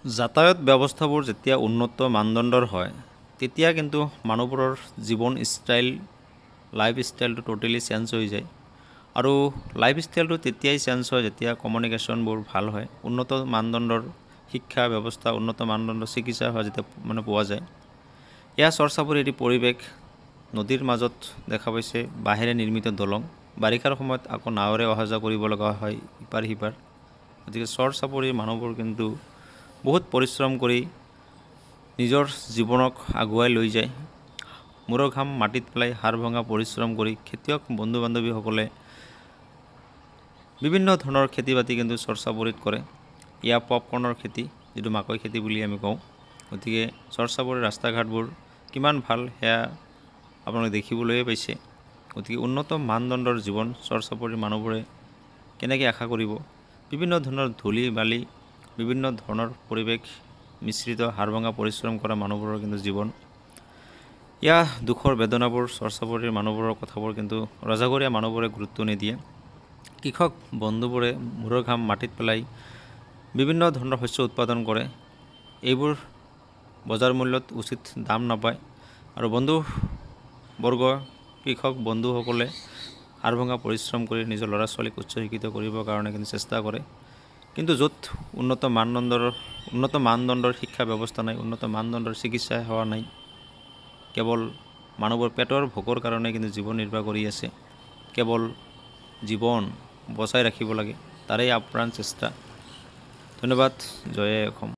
যাতায়াত ব্যৱস্থাবোৰ যেতিয়া উন্নত মানদণ্ডৰ হয় তেতিয়া কিন্তু মানুহবোৰৰ জীৱন ষ্টাইল লাইফ ষ্টাইলটো টোটেলি চেঞ্জ হৈ যায় আৰু লাইফ ষ্টাইলটো তেতিয়াই চেঞ্জ হয় যেতিয়া কমিউনিকেশ্যনবোৰ ভাল হয়, উন্নত মানদণ্ডৰ শিক্ষা ব্যৱস্থা, উন্নত মানদণ্ডৰ চিকিৎসা সেৱা যেতিয়া পোৱা যায়। এয়া চৰ্চাবোৰ এটি পৰিৱেশ নদীৰ মাজত দেখা পাইছে বাঁহেৰে নিৰ্মিত দলং, বাৰিষাৰ সময়ত আকৌ নাৱেৰে অহা যোৱা কৰিব লগা হয় ইপাৰ সিপাৰ। গতিকে চৰ চাপৰিৰ মানুহবোৰ কিন্তু বহুত পৰিশ্ৰম কৰি নিজৰ জীৱনক আগুৱাই লৈ যায়। মূৰৰ ঘাম মাটিত পেলাই হাড় ভঙা পৰিশ্ৰম কৰি খেতিয়ক বন্ধু বান্ধৱীসকলে বিভিন্ন ধৰণৰ খেতি বাতি কিন্তু চৰ চাপৰিত কৰে। এয়া পপকৰ্ণৰ খেতি, যিটো মাকৈ খেতি বুলি আমি কওঁ। গতিকে চৰ চাপৰিৰ ৰাস্তা ঘাটবোৰ কিমান ভাল সেয়া আপোনালোকে দেখিবলৈয়ে পাইছে। গতিকে উন্নত মানদণ্ডৰ জীৱন চৰ চাপৰিৰ মানুহবোৰে কেনেকৈ আশা কৰিব? বিভিন্ন ধৰণৰ ধূলি বালি, বিভিন্ন ধৰণৰ পৰিৱেশ মিশ্ৰিত হাড় ভঙা পৰিশ্ৰম কৰা মানুহবোৰৰ কিন্তু জীৱন। এয়া দুখৰ বেদনাবোৰ চৰ চাপৰিৰ মানুহবোৰৰ কথাবোৰ কিন্তু ৰজাঘৰীয়া মানুহবোৰে গুৰুত্ব নিদিয়ে। কৃষক বন্ধুবোৰে মূৰৰ ঘাম মাটিত পেলাই বিভিন্ন ধৰণৰ শস্য উৎপাদন কৰে, এইবোৰ বজাৰ মূল্যত উচিত দাম নাপায় আৰু বন্ধুবৰ্গ কৃষক বন্ধুসকলে হাড় ভঙা পৰিশ্ৰম কৰি নিজৰ ল'ৰা ছোৱালীক উচ্চ শিক্ষিত কৰিবৰ কাৰণে কিন্তু চেষ্টা কৰে। কিন্তু য'ত উন্নত মানদণ্ডৰ শিক্ষা ব্যৱস্থা নাই, উন্নত মানদণ্ডৰ চিকিৎসা সেৱা নাই, কেৱল মানুহবোৰ পেটৰ ভোকৰ কাৰণে কিন্তু জীৱন নিৰ্বাহ কৰি আছে। কেৱল জীৱন বচাই ৰাখিব লাগে, তাৰেই আপ্ৰাণ চেষ্টা। ধন্যবাদ। জয় অসম।